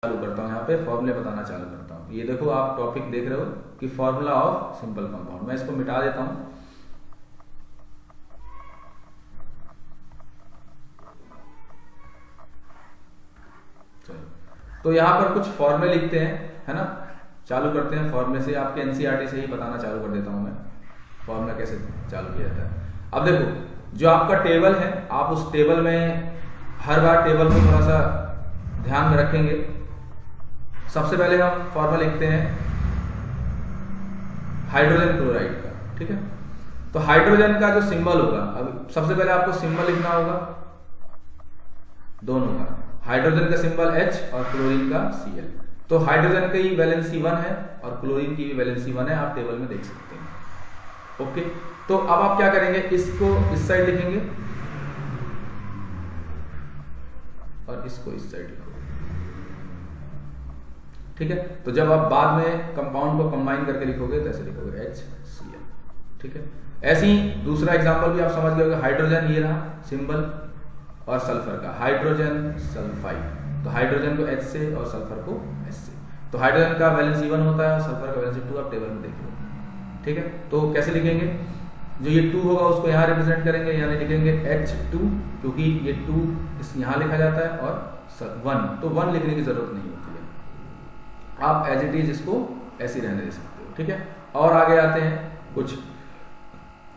चालू करता हूँ, यहाँ पे फॉर्मूले बताना चालू करता हूँ। ये देखो आप टॉपिक देख रहे हो कि फॉर्मूला ऑफ सिंपल कंपाउंड। मैं इसको मिटा देता हूँ। तो यहाँ पर कुछ फॉर्मूले लिखते हैं, है ना। चालू करते हैं फॉर्मूले से, आपके एनसीईआरटी से ही बताना चालू कर देता हूँ मैं फॉर्मूला कैसे चालू किया जाता है। अब देखो जो आपका टेबल है, आप उस टेबल में हर बार टेबल को थोड़ा सा ध्यान में रखेंगे। सबसे पहले हम फॉर्मूला लिखते हैं हाइड्रोजन क्लोराइड का, ठीक है। तो हाइड्रोजन का जो सिंबल होगा, अब सबसे पहले आपको सिंबल लिखना होगा दोनों का, हाइड्रोजन का सिंबल H और क्लोरीन का Cl। तो हाइड्रोजन की वैलेंसी 1 है और क्लोरीन की भी वैलेंसी 1 है, आप टेबल में देख सकते हैं। ओके, तो अब आप क्या करेंगे, इसको इस साइड लिखेंगे और इसको इस साइड लिखोगे, ठीक है। तो जब आप बाद में कंपाउंड को कंबाइन करके लिखोगे तो ऐसे लिखोगे HCl, ठीक है। ऐसे ही दूसरा एग्जांपल भी आप समझ गए होंगे, हाइड्रोजन ये रहा सिंबल और सल्फर का हाइड्रोजन सल्फाइड। तो हाइड्रोजन को H से और सल्फर को S से। तो हाइड्रोजन का वैलेंसी 1 होता है और सल्फर का वैलेंसी 2, आप टेबल में देख लो, ठीक है। तो कैसे लिखेंगे, जो ये 2 होगा उसको यहाँ रिप्रेजेंट करेंगे, यानी लिखेंगे H2, क्योंकि ये 2 इस यहाँ लिखा जाता है, और 1 तो 1 लिखने की जरूरत नहीं होती है, आप एज इट इज इसको ऐसे रहने दे सकते हो, ठीक है। और आगे आते हैं, कुछ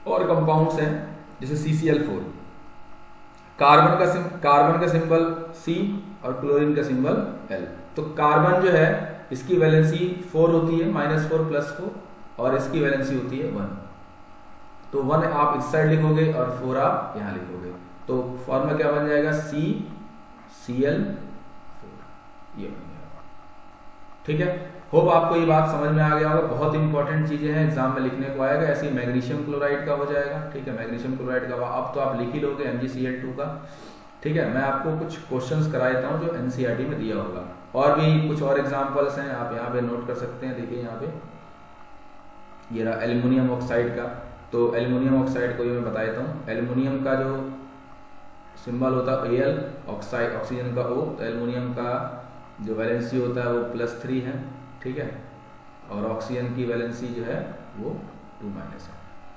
और कंपाउंड्स हैं जैसे CCl4। कार्बन का सिंबल C और क्लोरीन का सिंबल L। तो कार्बन जो है इसकी वैलेंसी 4 होती है, -4 +4, और इसकी वैलेंसी होती है 1। तो 1 आप इस साइड लिखोगे और 4 आप यहां लिखोगे, तो फॉर्मूला क्या बन जाएगा, CCl4, ये बन गया, ठीक है। होप आपको ये बात समझ में आ गया होगा। बहुत इंपॉर्टेंट चीजें हैं, एग्जाम में लिखने को आएगा। ऐसे ही मैग्नीशियम क्लोराइड का हो जाएगा, ठीक है। मैग्नीशियम क्लोराइड का अब तो आप लिख ही लोगे MgCl2 का, ठीक है। मैं आपको कुछ क्वेश्चंस करा देता हूँ जो एनसीईआरटी में दिया होगा, और भी कुछ और एग्जांपल्स हैं, आप यहाँ पे नोट कर सकते हैं। देखिए यहाँ पे ये रहा एल्युमिनियम ऑक्साइड का। तो एल्युमिनियम ऑक्साइड को मैं बता देता हूँ। एल्युमिनियम का जो सिंबल होता है Al, ऑक्साइड ऑक्सीजन का O, तो एल्युमिनियम का जो वैलेंसी होता है वो +3 है, ठीक है। और ऑक्सीजन की वैलेंसी जो है वो 2- है,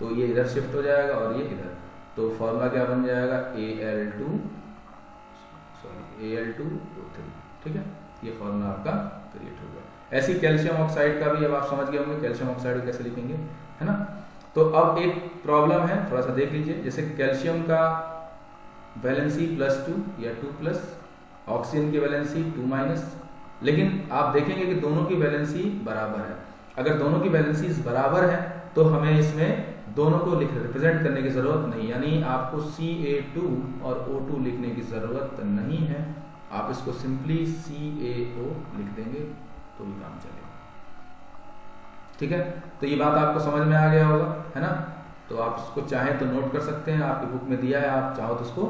तो ये इधर शिफ्ट हो जाएगा और ये इधर। तो फॉर्मूला क्या बन जाएगा, Al2O3, ठीक है। ये फॉर्मूला आपका क्रिएट हो गया। ऐसी कैल्शियम ऑक्साइड का भी अब आप समझ गए होंगे, कैल्शियम ऑक्साइड को कैसे लिखेंगे, है ना। तो अब एक प्रॉब्लम है, थोड़ा सा देख लीजिए। जैसे कैल्शियम का वैलेंसी +2 या 2+, ऑक्सीजन की वैलेंसी 2-, लेकिन आप देखेंगे कि दोनों की वैलेंसी बराबर है। अगर दोनों की वैलेंसी बराबर है तो हमें इसमें दोनों को रिप्रेजेंट करने की जरूरत नहीं, यानी आपको Ca2 और O2 लिखने की जरूरत नहीं है। आप इसको सिंपली CaO लिख देंगे तो भी काम चलेगा, ठीक है। तो ये बात आपको समझ में आ गया होगा, है ना। तो आप इसको चाहें तो नोट कर सकते हैं, आपकी बुक में दिया है, आप चाहो तो इसको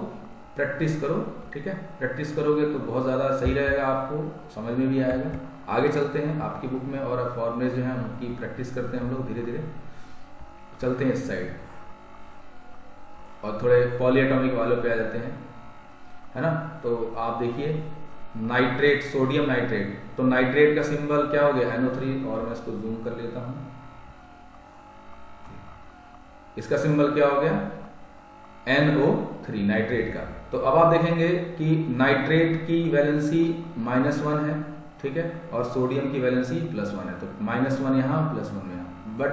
प्रैक्टिस करो, ठीक है। प्रैक्टिस करोगे तो बहुत ज़्यादा सही रहेगा, आपको समझ में भी आएगा। आगे चलते हैं आपकी बुक में, और फॉर्मूले जो हैं उनकी प्रैक्टिस करते हैं हम लोग, धीरे धीरे चलते हैं इस साइड, और थोड़े पॉलीएटॉमिक वालों पे आ जाते हैं, है ना। तो आप देखिए नाइट्रेट, सोडियम नाइट्रेट। तो नाइट्रेट का सिंबल क्या हो गया, NO3, और मैं इसको जूम कर लेता हूं। इसका सिंबल क्या हो गया, NO3, नाइट्रेट का। तो अब आप देखेंगे कि नाइट्रेट की वैलेंसी -1 है, ठीक है, और सोडियम की वैलेंसी +1 है। तो -1 यहाँ, +1 यहाँ। बट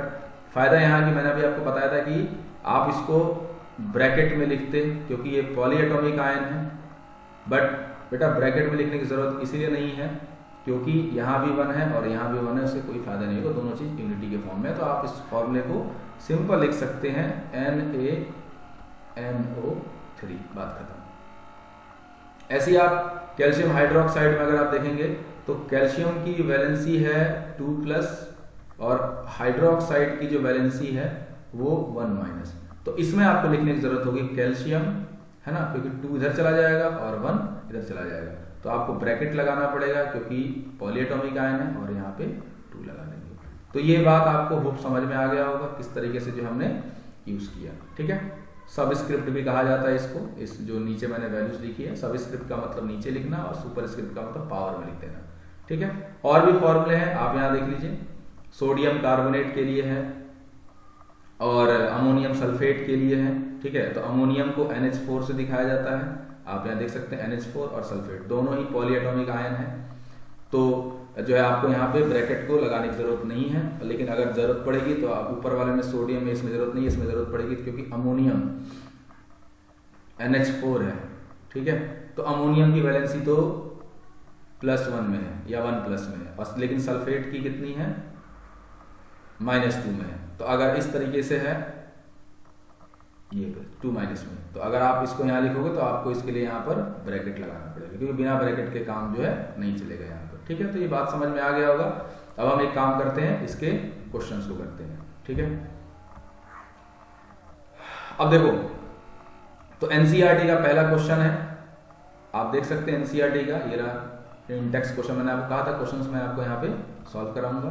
फायदा यहाँ की मैंने अभी आपको बताया था कि आप इसको ब्रैकेट में लिखते, क्योंकि ये पॉलीएटॉमिक आयन है। बट बेटा ब्रैकेट में लिखने की जरूरत इसीलिए नहीं है क्योंकि यहाँ भी 1 है और यहाँ भी 1 है, उससे कोई फायदा नहीं होगा, दोनों चीज यूनिटी के फॉर्म में। तो आप इस फॉर्मूले को सिंपल लिख सकते हैं NaNO3, बात खत्म। ऐसे ही आप कैल्शियम हाइड्रोक्साइड में अगर आप देखेंगे तो कैल्शियम की वैलेंसी है 2+, और हाइड्रोक्साइड की जो वैलेंसी है वो 1-। तो इसमें आपको लिखने की जरूरत होगी कैल्शियम, है ना, क्योंकि 2 इधर चला जाएगा और 1 इधर चला जाएगा। तो आपको ब्रैकेट लगाना पड़ेगा क्योंकि पॉलीएटॉमिक आयन है, और यहाँ पे 2 लगा देंगे। तो ये बात आपको होप समझ में आ गया होगा किस तरीके से जो हमने यूज किया, ठीक है। सबस्क्रिप्ट भी कहा जाता है इसको, इस जो नीचे मैंने वैल्यूज लिखी है। सबस्क्रिप्ट का मतलब नीचे लिखना और सुपर स्क्रिप्ट का मतलब पावर में लिख देना, ठीक है। और भी फॉर्मूले हैं, आप यहाँ देख लीजिए। सोडियम कार्बोनेट के लिए है और अमोनियम सल्फेट के लिए है, ठीक है। तो अमोनियम को NH4 से दिखाया जाता है, आप यहाँ देख सकते हैं NH4 और सल्फेट दोनों ही पॉलीएटॉमिक आयन है। तो जो है आपको यहाँ पे ब्रैकेट को लगाने की जरूरत नहीं है, लेकिन अगर जरूरत पड़ेगी तो आप ऊपर वाले में सोडियम है, इसमें जरूरत नहीं है, इसमें जरूरत पड़ेगी क्योंकि अमोनियम NH4 है, ठीक है। तो अमोनियम की वैलेंसी तो +1 में है या 1+ में है, और लेकिन सल्फेट की कितनी है, -2 में है। तो अगर इस तरीके से है ये 2- में, तो अगर आप इसको यहाँ लिखोगे तो आपको इसके लिए यहाँ पर ब्रैकेट लगाना पड़ेगा, क्योंकि बिना ब्रैकेट के काम जो है नहीं चलेगा यहाँ पर, ठीक है। तो ये बात समझ में आ गया होगा। अब हम एक काम करते हैं, इसके क्वेश्चंस को करते हैं, ठीक है। अब देखो, तो NCERT का पहला क्वेश्चन है, आप देख सकते हैं NCERT का, ये रहा इंडेक्स क्वेश्चन। मैंने आपको कहा था क्वेश्चंस मैं आपको यहाँ पे सॉल्व कराऊंगा,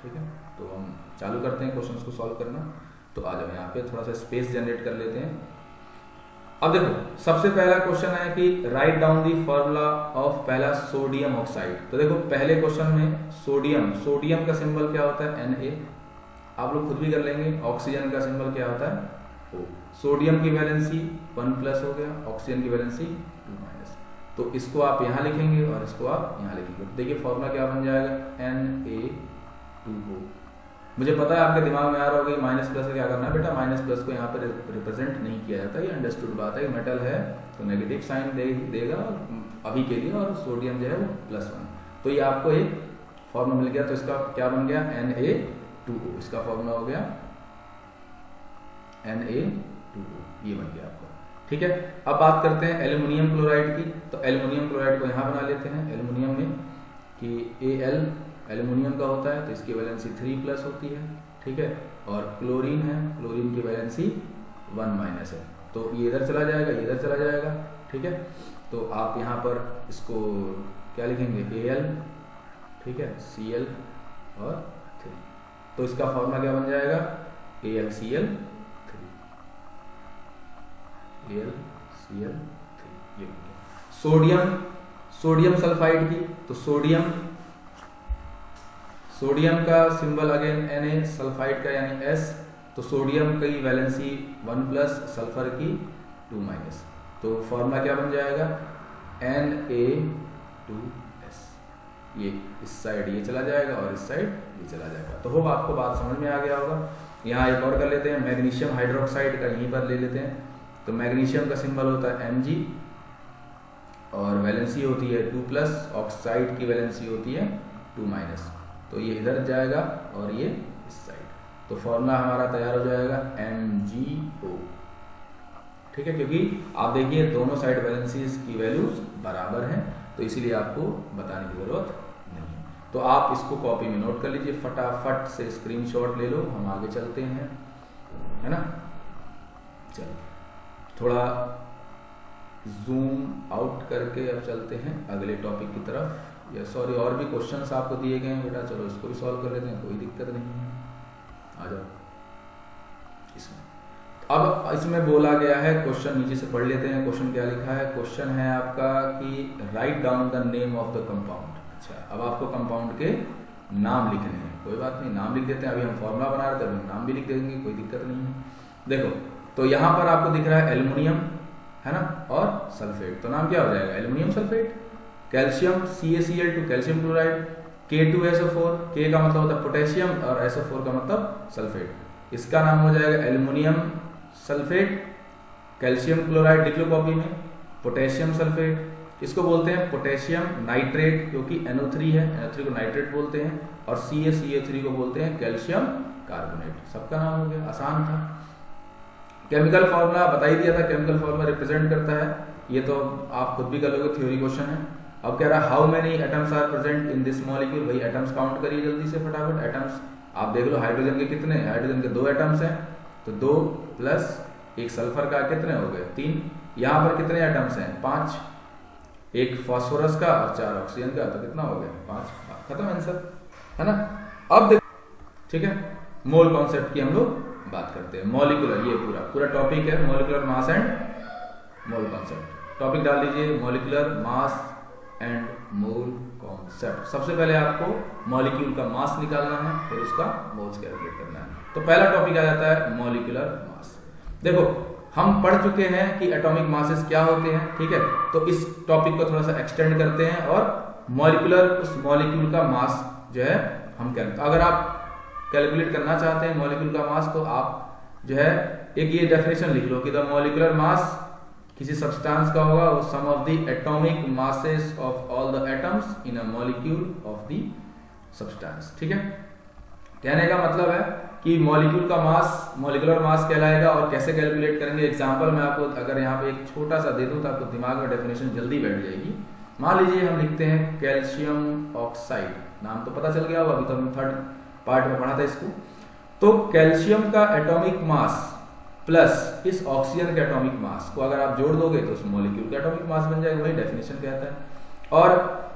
ठीक है। तो हम चालू करते हैं क्वेश्चंस को सॉल्व करना। तो आ जाओ यहाँ पे, थोड़ा सा स्पेस जनरेट कर लेते हैं। अब देखो, सबसे पहला क्वेश्चन है कि write down the formula of पहला सोडियम ऑक्साइड। तो देखो पहले क्वेश्चन में सोडियम का सिंबल क्या होता है, Na। आप लोग खुद भी कर लेंगे। ऑक्सीजन का सिंबल क्या होता है, O। सोडियम की वैलेंसी 1+ हो गया, ऑक्सीजन की वैलेंसी 2-। तो इसको आप यहाँ लिखेंगे और इसको आप यहाँ लिखेंगे। तो देखिए फॉर्मूला क्या बन जाएगा, Na2O। मुझे पता है आपके दिमाग में आ रहा होगा कि -+ से क्या करना है बेटा, -+ को यहाँ पर रिप्रेजेंट नहीं किया जाता, ये अंडरस्टूड बात है। मेटल है तो नेगेटिव साइन देगा अभी के लिए, और सोडियम जो है वो +1। तो ये आपको एक फॉर्मूला मिल गया। तो इसका क्या बन गया, Na2O। इसका फॉर्मूला हो गया Na2O, ये बन गया आपका, ठीक है। अब बात करते हैं एल्युमिनियम क्लोराइड की। तो एल्युमिनियम क्लोराइड को यहाँ बना लेते हैं। एल्युमिनियम में कि Al एल्युमिनियम का होता है, तो इसकी वैलेंसी 3+ होती है, ठीक है। और क्लोरीन है, क्लोरीन की वैलेंसी 1- है। तो ये इधर चला जाएगा, ये इधर चला जाएगा, ठीक है। तो आप यहाँ पर इसको क्या लिखेंगे, Al, ठीक है, Cl और 3। तो इसका फॉर्मूला क्या बन जाएगा, AlCl3, AlCl3, ये बन गया। सोडियम सल्फाइड की। तो सोडियम का सिंबल अगेन Na, सल्फाइड का यानी S। तो सोडियम की वैलेंसी 1+, सल्फर की 2-। तो फॉर्मूला क्या बन जाएगा, Na2S। ये इस साइड ये चला जाएगा और इस साइड ये चला जाएगा। तो होप आपको बात समझ में आ गया होगा। यहाँ एक और कर लेते हैं, मैग्नीशियम हाइड्रोक्साइड का यहीं पर ले लेते हैं। तो मैग्नीशियम का सिंबल होता है Mg और वैलेंसी होती है 2+, ऑक्साइड की वैलेंसी होती है 2-। तो ये इधर जाएगा और ये इस साइड। तो फॉर्मूला हमारा तैयार हो जाएगा MgO, ठीक है। क्योंकि आप देखिए दोनों साइड वैलेंसीज की वैल्यूज बराबर हैं, तो इसीलिए आपको बताने की जरूरत नहीं है। तो आप इसको कॉपी में नोट कर लीजिए, फटाफट से स्क्रीनशॉट ले लो। हम आगे चलते हैं, है ना। चलो थोड़ा जूम आउट करके अब चलते हैं अगले टॉपिक की तरफ। या सॉरी, और भी क्वेश्चंस आपको दिए गए हैं बेटा, चलो इसको भी सॉल्व कर लेते हैं, कोई दिक्कत नहीं है। आ जाओ इसमें। अब इसमें बोला गया है, क्वेश्चन नीचे से पढ़ लेते हैं। क्वेश्चन क्या लिखा है, क्वेश्चन है आपका कि write down the name of the compound. अच्छा, अब आपको कंपाउंड के नाम लिखने हैं। कोई बात नहीं, नाम लिख देते हैं। अभी हम फॉर्मूला बना रहे थे, अभी नाम भी लिख देंगे, कोई दिक्कत नहीं है। देखो तो यहाँ पर आपको दिख रहा है एल्युमिनियम, है ना, और सल्फेट। तो नाम क्या हो जाएगा, aluminium sulphate. Calcium CaCl2, calcium chloride. K2SO4, K का मतलब होता है पोटेशियम और SO4 का मतलब सल्फेट। इसका नाम हो जाएगा एल्युमिनियम सल्फेट। कैल्शियम क्लोराइड लिख लो कॉपी में, पोटेशियम सल्फेट। इसको बोलते हैं पोटेशियम नाइट्रेट, क्योंकि NO3 है, NO3 को नाइट्रेट बोलते हैं। और CaCl3 को बोलते हैं कैल्शियम कार्बोनेट। सबका नाम हो गया, आसान था। केमिकल फॉर्मूला बता ही दिया था, केमिकल फॉर्मूला रिप्रेजेंट करता है, ये तो आप खुद भी कर लोगे, थ्योरी क्वेश्चन है। अब कह रहा है how many atoms are present in this molecule. भाई एटम्स काउंट करिए जल्दी से फटाफट। एटम्स आप देख लो, हाइड्रोजन के कितने, हाइड्रोजन के 2 एटम्स हैं, तो 2 प्लस 1 सल्फर का कितने हो गए, 3। यहाँ पर कितने एटम्स हैं, 5। 1 फास्फोरस का और 4 ऑक्सीजन का, तो कितना हो गया, 5। खत्म आंसर, है ना। अब देखो, ठीक है, मोल कॉन्सेप्ट की हम लोग बात करते हैं। मॉलिक्यूलर, ये पूरा टॉपिक है, molecular mass and mole concept. Topic डाल दीजिए, molecular mass and mole concept. सबसे पहले आपको मॉलिक्यूल का मास निकालना है, फिर उसका मोल्स कैलकुलेट करना है। तो पहला टॉपिक आ जाता है मॉलिक्यूलर मास। देखो हम पढ़ चुके हैं कि एटॉमिक मासेस क्या होते हैं, ठीक है। तो इस टॉपिक को थोड़ा सा एक्सटेंड करते हैं और मॉलिक्यूलर, उस मॉलिक्यूल का मास जो है हम कैलकुलेट, अगर आप कैलकुलेट करना चाहते हैं मॉलिक्यूल का मास, तो आप जो है एक ये डेफिनेशन लिख लो कि द मॉलिक्यूलर मास किसी सब्सटेंस का होगा वो sum of the atomic masses of all the atoms in a molecule of the substance, ठीक है। कहने का मतलब है कि मॉलिक्यूल का मास मॉलिक्यूलर मास कहलाएगा। और कैसे कैलकुलेट करेंगे, एग्जांपल मैं आपको अगर यहाँ पे एक छोटा सा दे दूं तो आपको दिमाग में डेफिनेशन जल्दी बैठ जाएगी। मान लीजिए हम लिखते हैं कैल्शियम ऑक्साइड, नाम तो पता चल गया होगा, अभी तो हमने थर्ड पार्ट में पढ़ा था इसको। तो कैल्शियम का एटॉमिक मास प्लस इस ऑक्सीजन के एटॉमिक मास को अगर आप जोड़ दोगे तो उस मॉलिक्यूल का एटॉमिक मास बन जाएगा, वही डेफिनेशन कहता है। और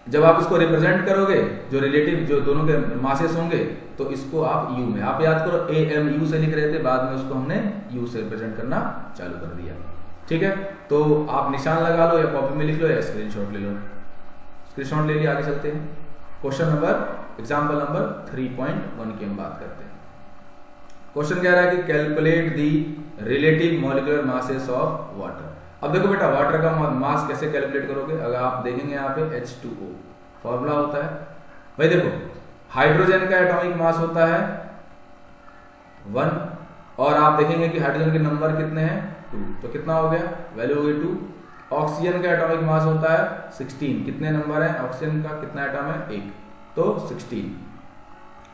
जब आप इसको रिप्रेजेंट करोगे, जो रिलेटिव जो दोनों के मासेस होंगे, तो इसको आप यू में, आप याद करो AMU से लिख रहे थे, बाद में उसको हमने यू से रिप्रेजेंट करना चालू कर दिया, ठीक है। तो आप निशान लगा लो या कॉपी में लिख लो या स्क्रीनशॉट ले लो। स्क्रीनशॉट ले लिया, आगे चलते हैं। क्वेश्चन नंबर एग्जाम्पल नंबर 3.1 की हम बात करते हैं। क्वेश्चन कह रहा है कि calculate the relative molecular masses of water. अब देखो बेटा, वाटर का मास कैसे कैलकुलेट करोगे, अगर आप देखेंगे यहाँ पे H2O फॉर्मूला होता है भाई। देखो हाइड्रोजन का एटॉमिक मास होता है 1 और आप देखेंगे कि हाइड्रोजन के नंबर कितने हैं 2, तो कितना हो गया, वैल्यू हो गई 2। ऑक्सीजन का एटॉमिक मास होता है 16, कितने नंबर है ऑक्सीजन का, कितना एटम है 1, तो 16।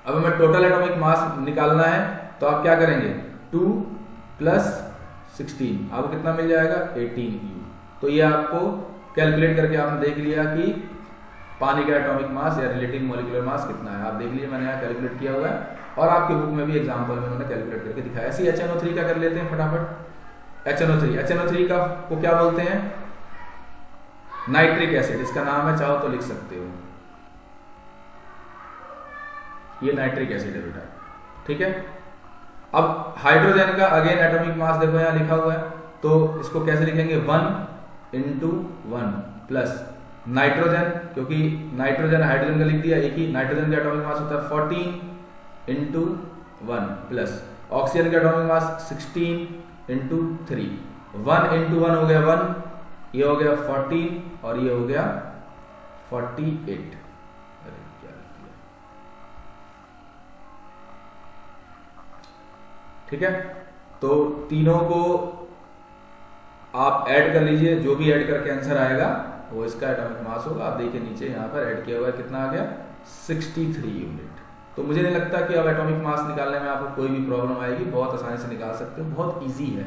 अब हमें टोटल एटॉमिक मास निकालना है, तो आप क्या करेंगे 2 + 16, आपको कितना मिल जाएगा 18U। तो ये आपको कैलकुलेट करके आपने देख लिया कि पानी का एटॉमिक मास या रिलेटिव मॉलिक्यूलर मास कितना है, आप देख लीजिए मैंने यहाँ कैलकुलेट किया हुआ है और आपके बुक में भी एग्जांपल में मैंने कैलकुलेट करके दिखाया। ऐसे HNO3 का कर लेते हैं फटाफट। HNO3 का को क्या बोलते हैं, नाइट्रिक एसिड, इसका नाम है, चाहो तो लिख सकते हो, ये नाइट्रिक एसिड है बेटा, ठीक है। अब हाइड्रोजन का अगेन एटॉमिक मास देखो यहाँ लिखा हुआ है, तो इसको कैसे लिखेंगे 1 × 1 प्लस नाइट्रोजन, क्योंकि नाइट्रोजन हाइड्रोजन का लिख दिया एक ही, नाइट्रोजन का एटॉमिक मास होता है 14 × 1 प्लस ऑक्सीजन का एटॉमिक मास 16 × 3, 1 × 1 हो गया 1, ये हो गया 14 और ये हो गया 48। ठीक है, तो तीनों को आप ऐड कर लीजिए, जो भी ऐड करके आंसर आएगा वो इसका एटॉमिक मास होगा। आप देखिए नीचे यहाँ पर ऐड किया हुआ है, कितना आ गया 63 यूनिट। तो मुझे नहीं लगता कि अब एटॉमिक मास निकालने में आपको कोई भी प्रॉब्लम आएगी, बहुत आसानी से निकाल सकते हो, बहुत इजी है,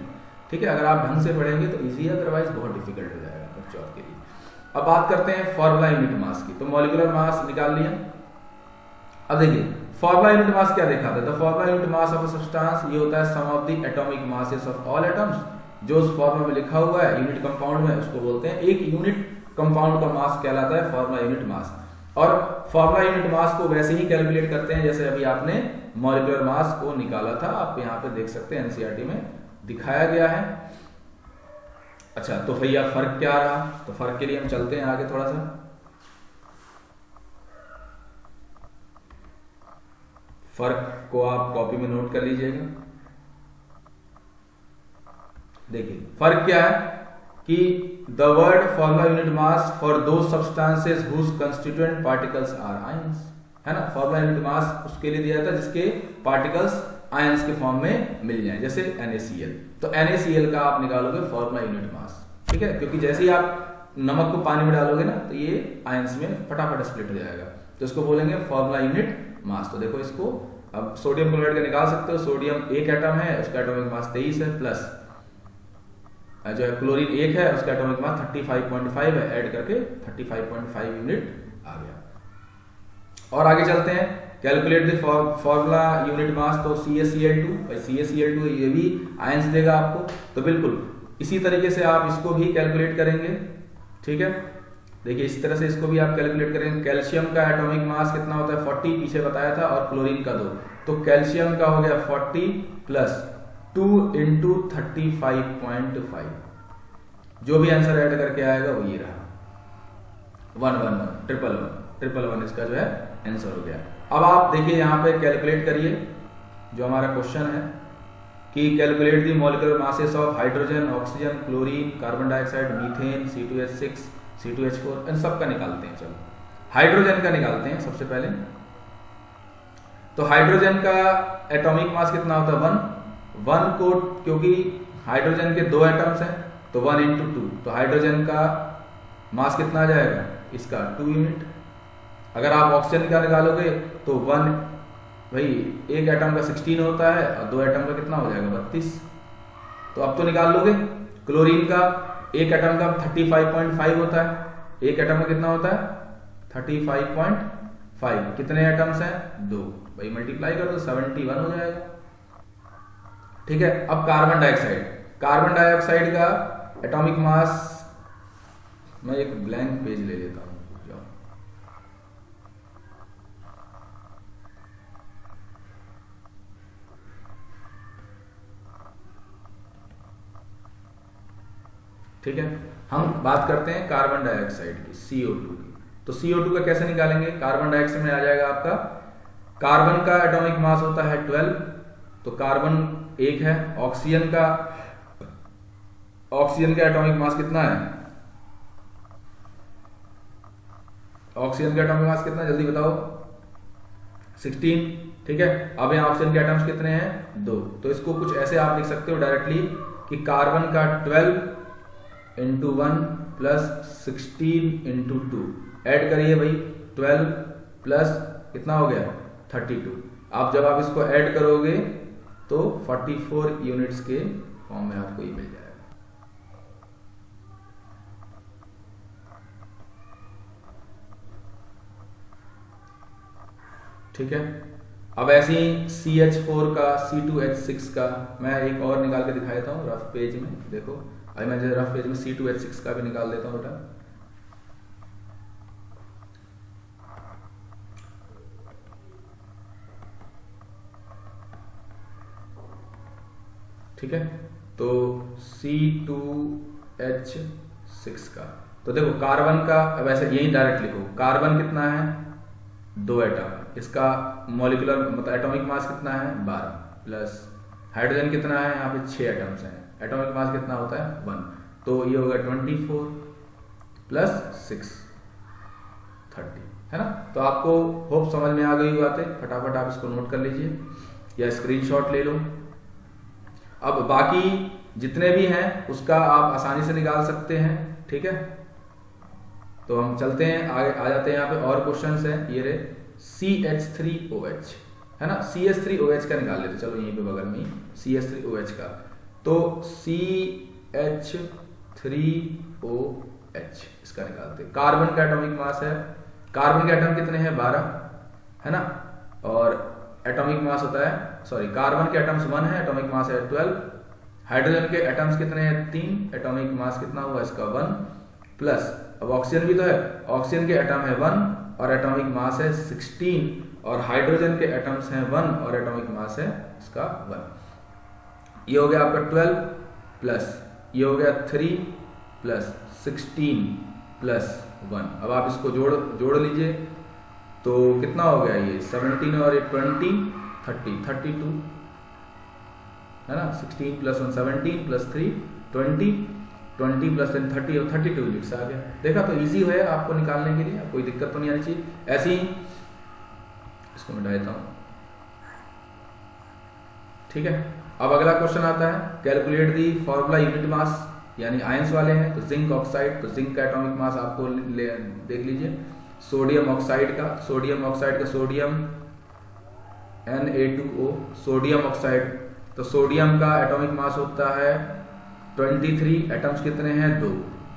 ठीक है। अगर आप ढंग से पढ़ेंगे तो इजी है, अदरवाइज बहुत डिफिकल्ट हो जाएगा बच्चों के लिए। अब बात करते हैं फॉर्मूला यूनिट मास की। तो मॉलिक्यूलर मास निकाल लिया। अब देखिए फॉर्मूला यूनिट मास क्या देखा था, the formula unit mass of a substance, ये होता है sum of the atomic masses of all atoms. जो उस फॉर्मूला में लिखा हुआ है यूनिट कंपाउंड में, उसको बोलते हैं, एक यूनिट कंपाउंड का मास कहलाता है फॉर्मूला यूनिट मास। और फॉर्मूला यूनिट मास को वैसे ही कैलकुलेट करते हैं जैसे अभी आपने मॉलिक्यूलर मास को निकाला था, आप यहाँ पे देख सकते हैं एनसीईआरटी में दिखाया गया है। अच्छा, तो भैया फर्क क्या रहा, तो फर्क के लिए हम चलते हैं आगे थोड़ा सा। फर्क को आप कॉपी में नोट कर लीजिएगा। देखिए फर्क क्या है कि the word formula unit mass for दो substances whose constituent particles are ions, है ना। फॉर्मूला यूनिट मास उसके लिए दिया था जिसके पार्टिकल्स आयंस के फॉर्म में मिल जाए, जैसे NaCl। तो NaCl का आप निकालोगे फॉर्मूला यूनिट मास, ठीक है, क्योंकि जैसे ही आप नमक को पानी में डालोगे ना तो ये आयंस में फटाफट स्प्लिट हो जाएगा, तो इसको बोलेंगे फॉर्मूला यूनिट मास। तो देखो इसको अब सोडियम क्लोराइड का निकाल सकते हो, सोडियम एक एटम है, उसका एटॉमिक मास 23 है, प्लस जो है क्लोरीन एक है, उसका एटॉमिक मास 35.5 है, ऐड करके 35.5 यूनिट आ गया। और आगे चलते हैं, कैलकुलेट द फॉर्मूला यूनिट मास। तो CaCl2, भाई CaCl2 ये भी आयंस देगा आपको, तो बिल्कुल इसी तरीके से आप इसको भी कैलकुलेट करेंगे, ठीक है। देखिए इस तरह से इसको भी आप कैलकुलेट करेंगे। कैल्शियम का एटॉमिक मास कितना होता है 40, पीछे बताया था, और क्लोरीन का 2, तो कैल्शियम का हो गया 40 प्लस 2 × 35.5, जो भी आंसर ऐड करके आएगा वो ये रहा। ट्रिपल वन इसका जो है आंसर हो गया। अब आप देखिए यहाँ पे कैलकुलेट करिए जो हमारा क्वेश्चन है कि calculate the molecular masses of hydrogen, oxygen, chlorine, carbon dioxide, methane, C2H6, C2H4, इन सब का निकालते हैं। चलो हाइड्रोजन का निकालते हैं सबसे पहले। तो हाइड्रोजन का एटॉमिक मास कितना होता है? 1 को, क्योंकि हाइड्रोजन के 2 एटम्स हैं तो 1 × 2, तो हाइड्रोजन का मास कितना आ जाएगा इसका 2 यूनिट। अगर आप ऑक्सीजन का निकालोगे तो 1, भाई एक एटम का 16 होता है और 2 एटम का कितना हो जाएगा 32। तो अब तो निकाल लोगे। क्लोरीन का एक एटम का 35.5 होता है, एक एटम का कितना होता है 35.5। कितने एटम्स हैं? 2, भाई मल्टीप्लाई कर दो 71 हो जाएगा। ठीक है। अब कार्बन डाइऑक्साइड का एटॉमिक मास, मैं एक ब्लैंक पेज ले लेता हूं। ठीक है, हम बात करते हैं कार्बन डाइऑक्साइड की, CO2 की। तो CO2 का कैसे निकालेंगे? कार्बन डाइऑक्साइड में आ जाएगा आपका, कार्बन का एटॉमिक मास होता है 12, तो कार्बन 1 है। ऑक्सीजन का एटॉमिक मास कितना है? ऑक्सीजन का एटॉमिक मास कितना है जल्दी बताओ? 16। ठीक है। अब यहाँ ऑक्सीजन के एटम्स कितने हैं? 2। तो इसको कुछ ऐसे आप लिख सकते हो डायरेक्टली कि कार्बन का 12 × 1 + 16 × 2। ऐड करिए भाई, 12 प्लस कितना हो गया 32। आप जब आप इसको ऐड करोगे तो 44 यूनिट्स के फॉर्म में आपको ये मिल जाएगा। ठीक है। अब ऐसे ही CH4 का, C2H6 का मैं एक और निकाल के दिखा देता हूँ रफ पेज में। देखो अभी मैं रफ पेज में C2H6 का भी निकाल देता हूँ बेटा। ठीक है। तो C2H6 का, तो देखो कार्बन का, वैसे यही डायरेक्ट लिखो, कार्बन कितना है 2 एटम, इसका मॉलिक्यूलर मतलब एटॉमिक मास कितना है 12, प्लस हाइड्रोजन कितना है यहाँ पे 6 एटम्स हैं, एटॉमिक मास कितना होता है 1, तो ये होगा 24 प्लस 6 30, है ना। तो आपको होप समझ में आ गई बातें, फटाफट आप इसको नोट कर लीजिए या स्क्रीनशॉट ले लो। अब बाकी जितने भी हैं उसका आप आसानी से निकाल सकते हैं। ठीक है। तो हम चलते हैं आगे, आ जाते हैं यहाँ पे और क्वेश्चंस हैं। ये रहे CH3OH, है ना। CH3OH का निकाल लेते, चलो यहीं पे बगल में ही CH3OH का। तो CH3OH इसका निकालते। कार्बन का एटॉमिक मास है, कार्बन के एटम कितने हैं 12, है ना, और एटॉमिक मास होता है, सॉरी कार्बन के एटम्स 1 है, एटॉमिक मास है 12। हाइड्रोजन के एटम्स कितने हैं 3, एटॉमिक मास कितना हुआ इसका 1, प्लस अब ऑक्सीजन भी तो है, ऑक्सीजन के एटम है 1 और एटॉमिक मास है 16, और हाइड्रोजन के एटम्स हैं 1 और एटॉमिक मास है इसका 1। ये हो गया आपका 12 प्लस ये हो गया 3 प्लस 16 प्लस 1। अब आप इसको जोड़ लीजिए तो कितना हो गया ये 17 और ये 20 30 32, है ना। 16 प्लस 1 17 प्लस 3 20 20 प्लस 10 30 और 32 यूनिट्स आ गया। देखा, तो इजी है आपको निकालने के लिए, कोई दिक्कत तो नहीं आनी चाहिए। ऐसे ही इसको मिटा देता हूँ। ठीक है। अब अगला क्वेश्चन आता है, कैलकुलेट दी फॉर्मूला यूनिट मास, यानी आयंस वाले हैं। तो जिंक ऑक्साइड, तो जिंक का एटॉमिक मास आपको देख लीजिए। सोडियम ऑक्साइड का सोडियम Na2O, सोडियम ऑक्साइड, तो सोडियम का एटॉमिक मास होता है 23, एटम्स कितने हैं 2,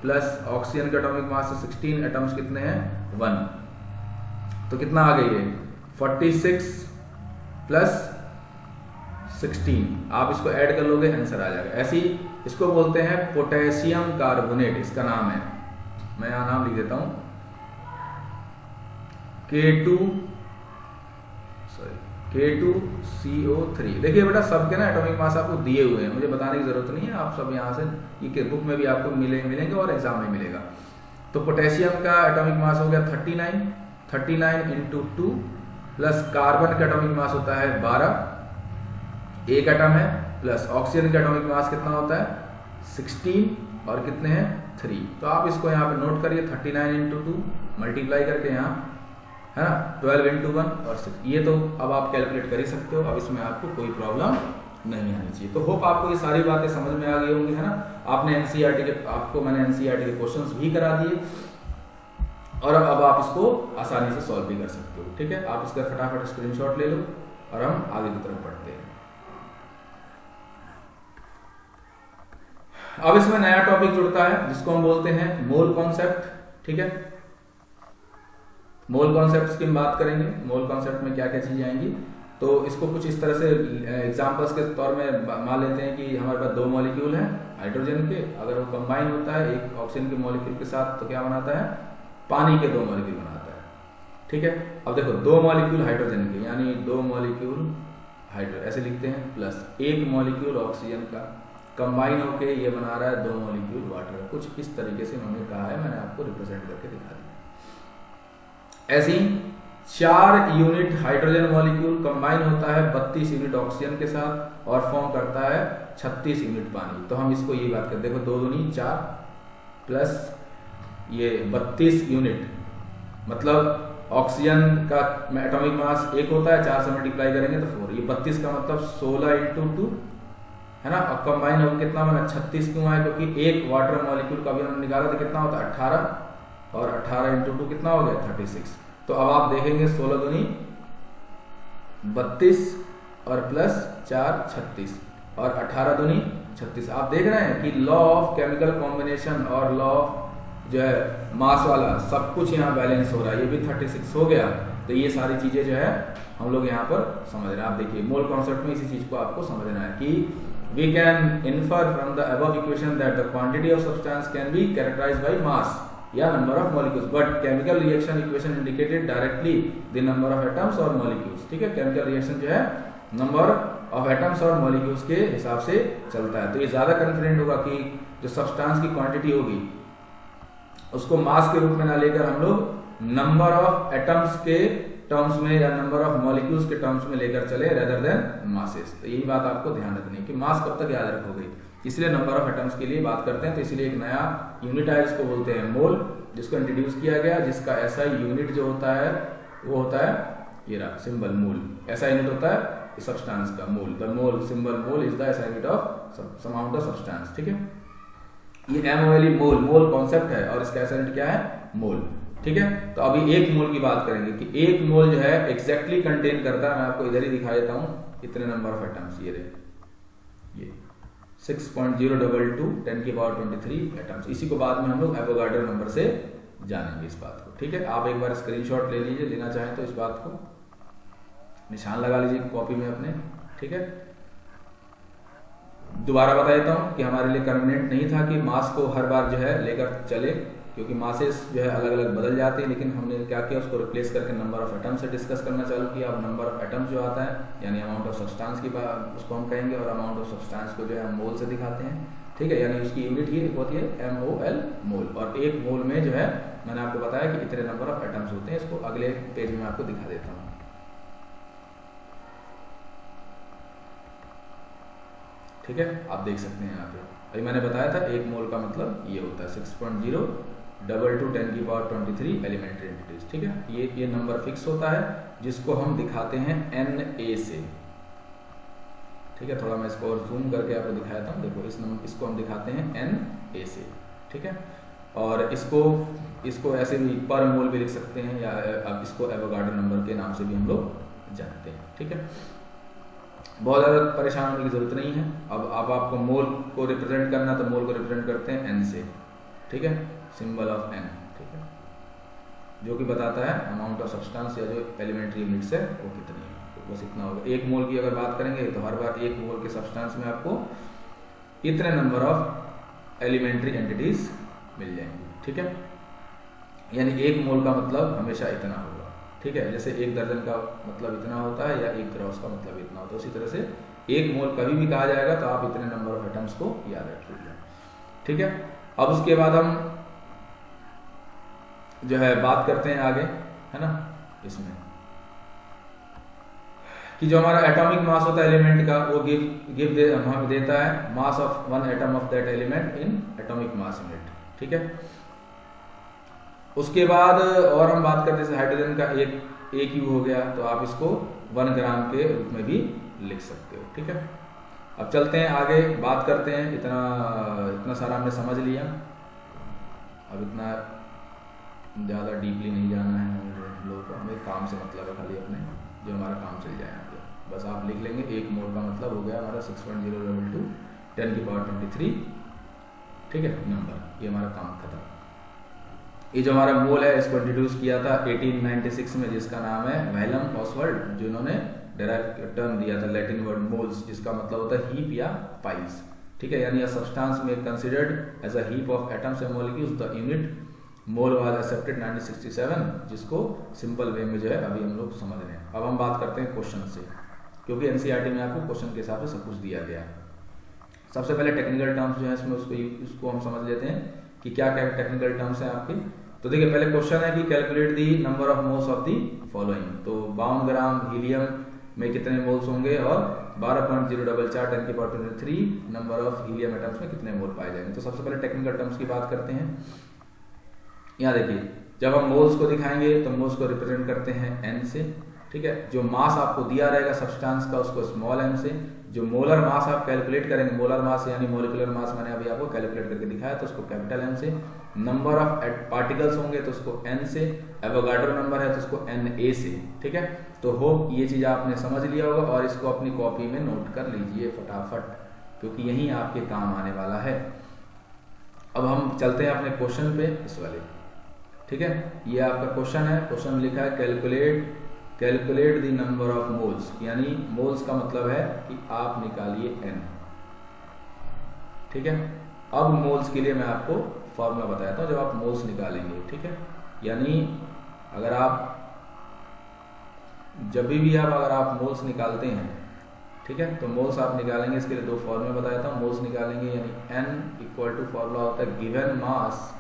प्लस ऑक्सीजन का एटॉमिक मास है 16, एटम्स कितने हैं 1, तो कितना आ गई है 46 प्लस 16। आप इसको ऐड कर लोगे आंसर आ जाएगा। ऐसे ही इसको बोलते हैं पोटेशियम कार्बोनेट, इसका नाम है, मैं यहाँ नाम लिख देता हूँ K2CO3। देखिए बेटा सबके ना एटॉमिक मास आपको दिए हुए हैं, मुझे बताने की जरूरत नहीं है, आप सब यहाँ से ये बुक में भी आपको मिलेंगे और एग्जाम में मिलेगा। तो पोटेशियम का एटॉमिक मास हो गया 39 इंटू 2 प्लस कार्बन का एटॉमिक मास होता है 12, एक एटम है, प्लस ऑक्सीजन का एटॉमिक मास कितना होता है 16 और कितने हैं 3। तो आप इसको यहाँ पे नोट करिए 39 इंटू 2 मल्टीप्लाई करके यहाँ है ना 12 इंटू 1 और 6। ये तो अब आप कैलकुलेट कर ही सकते हो, अब इसमें आपको कोई प्रॉब्लम नहीं आनी चाहिए। तो होप आपको ये सारी बातें समझ में आ गई होंगी, है ना। आपने एनसीईआरटी के आपको मैंने एनसीईआरटी के क्वेश्चंस भी करा दिए और अब आप इसको आसानी से सॉल्व भी कर सकते हो। ठीक है, आप इसका फटाफट स्क्रीनशॉट ले लो और हम आगे की तरफ बढ़ते हैं। अब इसमें नया टॉपिक जुड़ता है जिसको हम बोलते हैं मोल कॉन्सेप्ट। ठीक है, मोल कॉन्सेप्ट की हम बात करेंगे। मोल कॉन्सेप्ट में क्या क्या चीजें आएंगी, तो इसको कुछ इस तरह से एग्जांपल्स के तौर में मान लेते हैं कि हमारे पास दो मॉलिक्यूल हैं हाइड्रोजन के, अगर वो कंबाइन होता है एक ऑक्सीजन के मॉलिक्यूल के साथ तो क्या बनाता है, पानी के दो मॉलिक्यूल बनाता है। ठीक है, अब देखो दो मॉलिक्यूल हाइड्रोजन के यानी दो मॉलिक्यूल हाइड्रो ऐसे लिखते हैं, प्लस एक मॉलिक्यूल ऑक्सीजन का कंबाइन होके ये बना रहा है दो मॉलिक्यूल वाटर। कुछ इस तरीके से हमने कहा है, मैंने आपको रिप्रेजेंट करके दिखा दिया। ऐसी 4 यूनिट हाइड्रोजन मॉलिक्यूल कंबाइन होता है 32 यूनिट ऑक्सीजन के साथ और फॉर्म करता है 36 यूनिट पानी। तो हम इसको ये बात करते हैं, देखो 2 दूनी 4 प्लस ये 32 यूनिट, मतलब ऑक्सीजन का एटॉमिक मास 1 होता है, 4 से मल्टीप्लाई करेंगे तो 4, ये 32 का मतलब 16 इंटू 2 है ना। और कंबाइन होकर कितना बना 36 क्यों आया, क्योंकि एक वाटर मॉलिक्यूल का भी हमने निकाला तो कितना होता है 18 और 18 इंटू 2 कितना हो गया 36। तो अब आप देखेंगे 16 दूनी 32 और प्लस 4 36 और 18 दूनी 36। आप देख रहे हैं कि लॉ ऑफ केमिकल कॉम्बिनेशन और लॉ ऑफ जो है मास वाला सब कुछ यहाँ बैलेंस हो रहा है। ये भी 36 हो गया। तो ये सारी चीजें जो है हम लोग यहाँ पर समझ रहे हैं। आप देखिए मोल कॉन्सेप्ट में इसी चीज को आपको समझना है कि we can infer from the above equation that the quantity of substance can be characterized by mass या number of molecules, but chemical reaction equation indicated directly the number of atoms or molecules। ठीक है, chemical reaction जो है number of atoms और molecules के हिसाब से चलता है। तो ये ज्यादा कॉन्फिडेंट होगा कि जो सब्सटेंस की क्वांटिटी होगी उसको मास के रूप में ना लेकर हम लोग नंबर ऑफ एटम्स के टर्म्स में या नंबर ऑफ मॉलिक्यूल्स के टर्म्स में लेकर चले रेदर देन मासेस। तो यही बात आपको ध्यान रखनी है कि मास कब तक याद रखोगे, इसलिए नंबर ऑफ एटम्स के लिए बात करते हैं। तो इसलिए एक नया यूनिट है जिसको बोलते हैं मोल, जिसको इंट्रोड्यूस किया गया, जिसका ऐसा यूनिट जो होता है वो होता है ये रहा सिंबल मोल। ऐसा यूनिट होता है सब्सटेंस का mole. The mole symbol mole is the ऐसा unit of amount of substance. ठीक है, ये MOLE मोल मोल कॉन्सेप्ट है और इसका ऐसा यूनिट क्या है मोल। ठीक है, तो अभी एक मोल की बात करेंगे कि एक मोल जो है एग्जैक्टली कंटेन करता है, मैं आपको इधर ही दिखा देता हूं इतने नंबर ऑफ एटम्स। ये 6.022 10 की पावर 23 एटम्स। इसी को बाद में हम लोग एवोगाड्रो नंबर से जानेंगे इस बात को। ठीक है, आप एक बार स्क्रीनशॉट ले लीजिए, लेना चाहें तो इस बात को निशान लगा लीजिए कॉपी में अपने। ठीक है, दोबारा बता देता हूं कि हमारे लिए कन्वीनियंट नहीं था कि मास को हर बार जो है लेकर चले, क्योंकि मासेस जो है अलग अलग बदल जाते हैं। लेकिन हमने क्या किया, उसको रिप्लेस करके नंबर ऑफ एटम से डिस्कस करना चालू किया। अब नंबर ऑफ एटम्स जो आता है यानी अमाउंट ऑफ सब्सटेंस की बात उसको हम कहेंगे, और अमाउंट ऑफ सब्सटेंस को जो है हम मोल से दिखाते हैं। ठीक है, यानी उसकी यूनिट ही होती है MOL मोल। और एक मोल में जो है मैंने आपको बताया कि इतने नंबर ऑफ एटम्स होते हैं। इसको अगले पेज में आपको दिखा देता हूँ। ठीक है, आप देख सकते हैं यहाँ पे अभी मैंने बताया था एक मोल का मतलब ये होता है 6.022 10 की पावर 23 एलिमेंट्री एंटिटीज। ठीक है, ये नंबर फिक्स होता है जिसको हम दिखाते हैं Na से। ठीक है, थोड़ा मैं इसको और जूम करके आपको दिखाता हूँ। देखो इसको हम दिखाते हैं Na से। ठीक है, और इसको ऐसे भी पर मोल भी लिख सकते हैं या अब इसको एवोगाड्रो नंबर के नाम से भी हम लोग जानते हैं। ठीक है, बहुत ज़्यादा परेशान होने की जरूरत नहीं है। अब आपको मोल को रिप्रेजेंट करना तो मोल को रिप्रेजेंट करते हैं N से। ठीक है, सिंबल ऑफ N। ठीक है, जो कि बताता है अमाउंट ऑफ सब्सटेंस या जो एलिमेंट्री यूनिट्स है वो कितनी है। तो बस इतना होगा। एक मोल की अगर बात करेंगे तो हर बार एक मोल के सब्सटेंस में आपको इतने नंबर ऑफ एलिमेंट्री एंटिटीज मिल जाएंगी। ठीक है, यानी एक मोल का मतलब हमेशा इतना होगा। ठीक है, जैसे एक दर्जन का मतलब इतना होता है या एक क्रॉस का मतलब इतना होता है, उसी तरह से एक मोल कभी भी कहा जाएगा तो आप इतने नंबर ऑफ एटम्स को याद रखिएगा। ठीक है, अब उसके बाद हम जो है बात करते हैं आगे, है ना, इसमें कि जो हमारा एटॉमिक मास होता है एलिमेंट का वो हमें देता है mass of one atom of that element in atomic mass unit, ठीक है। उसके बाद और हम बात करते हैं हाइड्रोजन का एक यू हो गया, तो आप इसको 1 ग्राम के रूप में भी लिख सकते हो, ठीक है। अब चलते हैं आगे, बात करते हैं, इतना सारा हमने समझ लिया, अब इतना ज़्यादा डीपली नहीं जाना है हम लोगों को, हमें काम से मतलब है खाली अपने, जो हमारा काम चल जाए यहाँ पे, बस आप लिख लेंगे 1 मोल का मतलब हो गया हमारा 6.022 10 की पावर 23, ठीक है, नंबर, ये हमारा काम खत्म। ये जो हमारा मोल है इसको इंट्रोड्यूस किया था 1896 में, जिसका नाम है वेलम ऑसवर्ड, जिन्होंने डायरेक्ट टर्म दिया था लैटिन वर्ड मोल्स, जिसका मतलब होता है हीप या पाइल्स, ठीक है, यानी अ सब्सटेंस में considered as a heap of atoms and molecules, the unit mole was accepted 1967, जिसको सिंपल वे में जो है अभी हम लोग समझ रहे हैं। अब हम बात करते हैं क्वेश्चन से, क्योंकि एनसीईआरटी में आपको क्वेश्चन के हिसाब से सब कुछ दिया गया है। सबसे पहले टेक्निकल टर्म्स जो है इसमें उसको हम समझ लेते हैं कि क्या क्या टेक्निकल टर्म्स हैं आपके। तो देखिए पहले क्वेश्चन है कि calculate the number of moles of the following, तो 52 ग्राम हीलियम में कितने मोल्स होंगे और 12.044 10 की power 23 number of helium atoms में कितने मोल पाए जाएंगे। तो सबसे पहले टेक्निकल टर्म्स की बात करते हैं। यहाँ देखिए जब हम मोल्स को दिखाएंगे तो मोल्स को रिप्रेजेंट करते हैं n से, ठीक है। जो मास आपको दिया रहेगा सब्सटेंस का उसको स्मॉल m से, जो मोलर मास आप कैलकुलेट करेंगे, मोलर मास यानी मोलिकुलर मास मैंने अभी आपको कैलकुलेट करके दिखाया तो उसको कैपिटल M से, नंबर ऑफ पार्टिकल्स होंगे तो उसको n से, एवोगाड्रो नंबर है तो उसको Na से, ठीक है। तो होप ये चीज़ आपने समझ लिया होगा और इसको अपनी कॉपी में नोट कर लीजिए फटाफट, क्योंकि यही आपके काम आने वाला है। अब हम चलते हैं अपने क्वेश्चन पे, इस वाले, ठीक है। ये आपका क्वेश्चन है, क्वेश्चन लिखा है calculate the number of moles, यानी मोल्स का मतलब है कि आप निकालिए n, ठीक है। अब मोल्स के लिए मैं आपको फॉर्मूला बताता हूँ जब आप मोल्स निकालेंगे, ठीक है। यानी अगर आप जब भी अगर आप मोल्स निकालते हैं, ठीक है, तो मोल्स आप निकालेंगे, इसके लिए 2 फॉर्मूले बताया था। मोल्स निकालेंगे यानी n इक्वल टू फॉर्मूला होता है गिवन मास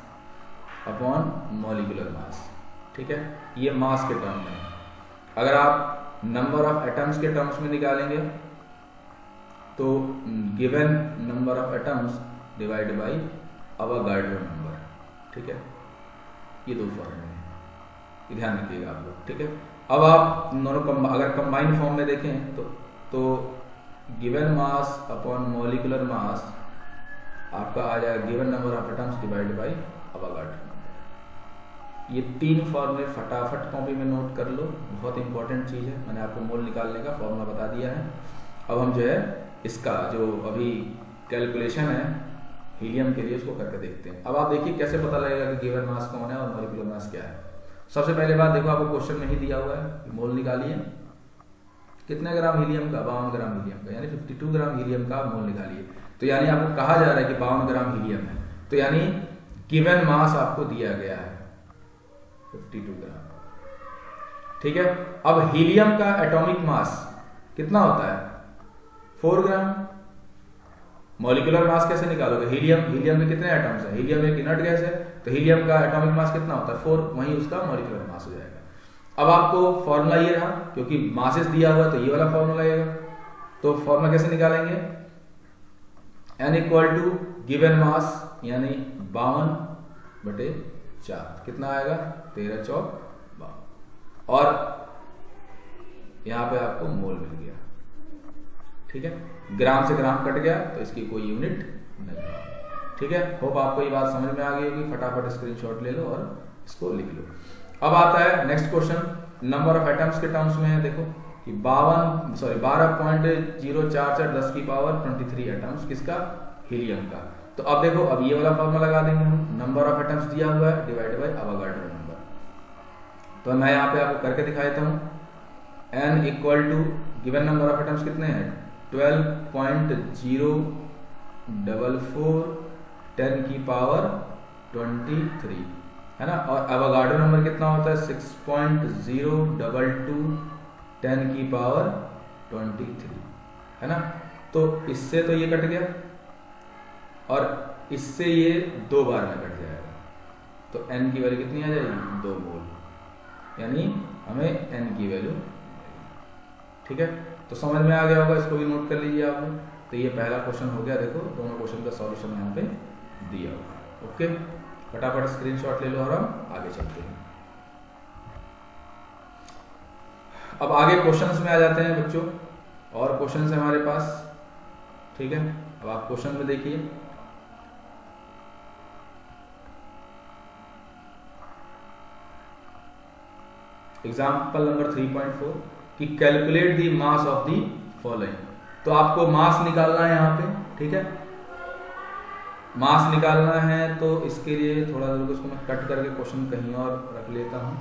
अपॉन मॉलिक्यूलर मास, ठीक है, ये मास के टर्म में। अगर आप नंबर ऑफ एटम्स के टर्म्स में निकालेंगे तो given number of atoms divide by Avogadro number, ठीक है। ये 2 फॉर्मूले हैं, ये ध्यान रखिएगा आप लोग, ठीक है। अब आप दोनों अगर कंबाइंड फॉर्म में देखें तो गिवन मास अपॉन मॉलिक्यूलर मास आपका आ जाएगा given number of atoms divide by Avogadro number. ये 3 फॉर्मूले फटाफट कॉपी में नोट कर लो, बहुत इंपॉर्टेंट चीज़ है। मैंने आपको मोल निकालने का फॉर्मूला बता दिया है। अब हम जो है इसका जो अभी कैलकुलेशन है हीलियम के लिए उसको करके देखते हैं। अब आप देखिए कैसे पता लगेगा कि गिवन मास कौन है और मॉलिक्यूलर मास क्या है। सबसे पहले बात देखो, आपको क्वेश्चन में ही दिया हुआ है, मोल निकालिए कितने ग्राम हीलियम का, 52 ग्राम हीलियम का, यानी 52 ग्राम हीलियम का मोल निकालिए। तो यानी आपको कहा जा रहा है कि 52 ग्राम हीलियम है, तो यानी गिवन मास आपको दिया गया है 52 ग्राम, ठीक है। अब हीलियम का एटॉमिक मास कितना होता है, 4 ग्राम। मॉलिक्यूलर मास कैसे निकालोगे, हीलियम में कितने एटम्स हैं, हीलियम एक इनर्ट गैस है, तो हीलियम का एटॉमिक मास कितना होता है 4, वहीं उसका मॉलिक्यूलर मास हो जाएगा। अब आपको फॉर्मूला ये रहा, क्योंकि मासेस दिया हुआ तो ये वाला फॉर्मूला लगेगा। तो फॉर्मूला कैसे निकालेंगे, n equal to given mass यानी 52/4, कितना आएगा 13 चौक 52, और यहां पे आपको मोल मिल गया, ठीक है। ग्राम से ग्राम कट गया तो इसकी कोई यूनिट नहीं, ठीक है। होप आपको ये बात समझ में आ गई होगी। फटाफट स्क्रीनशॉट ले लो और इसको लिख लो। अब आता है next question, number of atoms के टर्म्स में है। देखो कि 12.044 10 की पावर 23 एटम्स किसका, हीलियम का। तो अब देखो, अब ये वाला फॉर्मूला लगा देंगे हम, नंबर ऑफ एटम्स दिया हुआ है डिवाइडेड बाय अवोगाड्रो नंबर। तो मैं यहाँ पे आपको करके दिखा देता हूँ, n equal to given number of atoms कितने हैं 12.044 10 की पावर 23, है ना। और एवोगाड्रो नंबर कितना होता है 6.022 10 की पावर 23, है ना। तो इससे तो ये कट गया और इससे ये 2 बार में कट जाएगा, तो n की वैल्यू कितनी आ जाएगी 2 मोल, यानी हमें n की वैल्यू, ठीक है। तो समझ में आ गया होगा, इसको भी नोट कर लीजिए आप लोग। तो ये पहला क्वेश्चन हो गया, देखो दोनों क्वेश्चन का सॉल्यूशन यहाँ पे दिया हुआ है। ओके, फटाफट स्क्रीनशॉट ले लो और हम आगे चलते हैं। अब आगे क्वेश्चंस में आ जाते हैं बच्चों, और क्वेश्चंस है हमारे पास, ठीक है। अब आप क्वेश्चन में देखिए, एग्जाम्पल नंबर 3.4 कि calculate the mass of the following. तो आपको मास निकालना है यहाँ पे, ठीक है। मास निकालना है तो इसके लिए थोड़ा देर को इसको मैं कट करके क्वेश्चन कहीं और रख लेता हूँ।